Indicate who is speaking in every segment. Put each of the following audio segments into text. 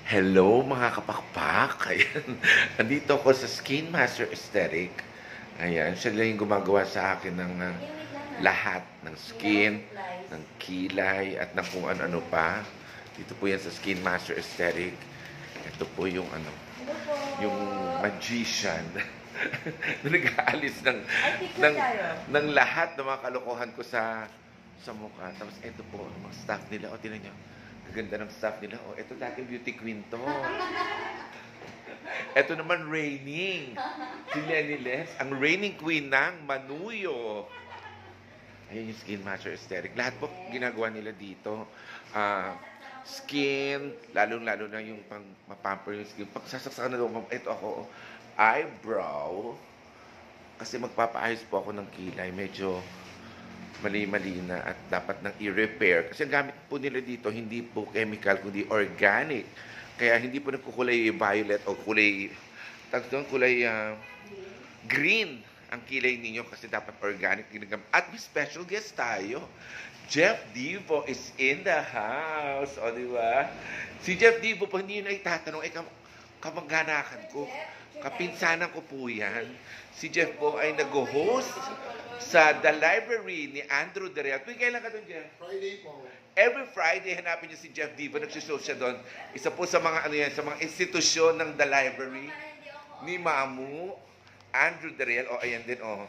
Speaker 1: Hello mga kapakpak! Ayan. Andito ako sa Skin Master Aesthetic. Ayan, siya lang yung gumagawa sa akin ng lahat ng skin, ng kilay, at ng kung ano-ano pa. Dito po yan sa Skin Master Aesthetic. Ito po yung yung magician na nag-aalis ng lahat ng mga kalokohan ko sa mukha. Tapos ito po, mga staff nila. O, tinan nyo. Ganda ng staff nila. O, ito dating beauty queen to. Ito naman reigning. Si Lenny Les, ang reigning queen ng Manuyo. Ayun yung Skin Master Aesthetic. Lahat po ginagawa nila dito. Skin, lalong-lalo na yung pang mapamper yung skin. Pag sasaksakan na doon, ito ako, eyebrow. Kasi magpapaayos po ako ng kilay. Medyo mali-mali na at dapat nang i-repair. Kasi ang gamit po nila dito, hindi po chemical, kundi organic. Kaya hindi po nagkukulay violet o kulay, green ang kilay ninyo kasi dapat organic. At may special guest tayo. Jeff Divo is in the house. O, di ba? Si Jeff Divo po, hindi yun ay tatanong, kamag-anakan ko. Kapinsanan ko po yan. Si Jeff po ay nag-host sa The Library ni Andrew Derrea. Tuwing kailan ka doon, Jeff?
Speaker 2: Friday po.
Speaker 1: Every Friday, hanapin niyo si Jeff Divo. Nagsishow siya doon. Isa po sa mga, sa mga institusyon ng The Library ni Mamu, Andrew Derrea. O, ayan din, o.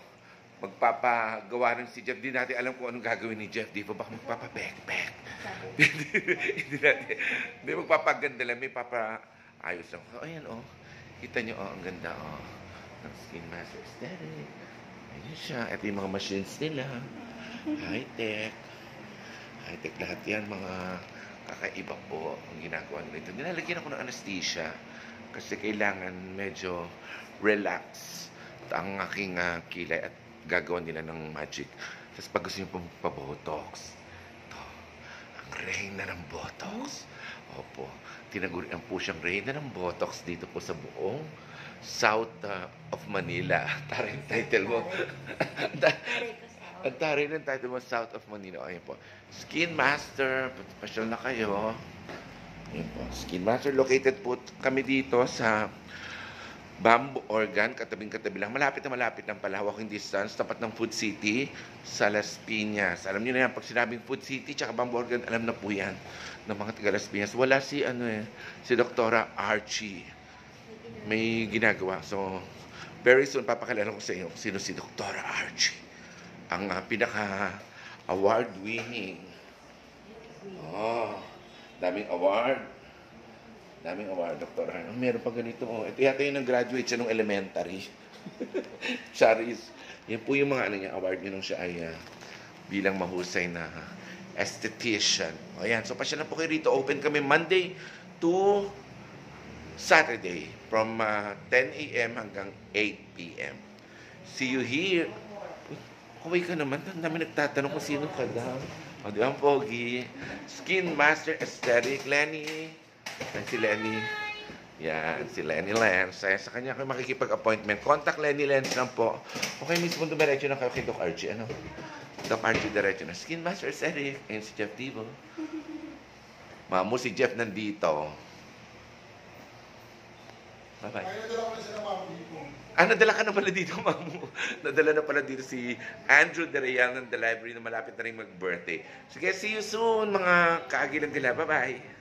Speaker 1: Magpapagawa rin si Jeff. Di natin alam kung anong gagawin ni Jeff Divo. Baka magpapabek-bek. Hindi natin. Hindi magpapaganda lang. May papaayos lang. O, ayan, o. Kita nyo, oh, ang ganda, oh. Ng Skin Master Aesthetic. Ayan siya. Ito yung mga machines nila. High-tech. High-tech lahat yan. Mga kakaiba po ang ginagawa nila ito. Nilalagyan ako ng anesthesia. Kasi kailangan medyo relax ang aking kilay at gagawa nila ng magic. Tapos pag gusto nyo pong pa-botox, ito, ang reyna ng botox. Opo, tinagurian po siyang reyna ng botox dito po sa buong South of Manila. Taray yung title mo. Ang taray ng title mo, South of Manila. Ayan po. Skin Master, pasyal na kayo. Ayan po. Skin Master, located po kami dito sa Bamboo Organ, katabing-katabi lang. Malapit na malapit ng pala, walking distance, tapat ng Food City sa Las Piñas. Alam niyo na yan, pag sinabing Food City tsaka Bamboo Organ, alam na po yan ng mga taga Las Piñas. Wala si Dr. Archie. May ginagawa. So, very soon, papakilala ko sa inyo kung sino si Dr. Archie. Ang pinaka-award-winning. Oh, daming award. Daming award, Dr. Arno. Meron pa ganito. Oh. Ito yata yung nag-graduate siya nung elementary. Charis. Yan po yung mga niya, award niya nung siya ay bilang mahusay na esthetician. O yan. So, pasya na po kayo rito. Open kami Monday to Saturday from 10 a.m. hanggang 8 p.m. See you here. Kuway ka naman. Ang dami nagtatanong kung sino ka daw. O, di ba, Pogi? Skin Master Aesthetic. Lenny. Yan si Lenny. Yan, si Lenny Lenz. Sa kanya kayo makikipag-appointment. Contact Lenny Lenz lang po. Okay, mismo dumiretso na kayo kay Doc Archie. Doc Archie diretso na. Skin Master Aesthetic. Ayun si Jeff Divo. Mamu, si Jeff nandito. Bye-bye.
Speaker 2: Ay, nadala ko na sila Mamu dito.
Speaker 1: Nadala ka na pala dito, Mamu. Nadala na pala dito si Andrew Derrea ng The Library na malapit na rin mag-birthday. Sige, see you soon, mga kaagilang gila. Bye-bye.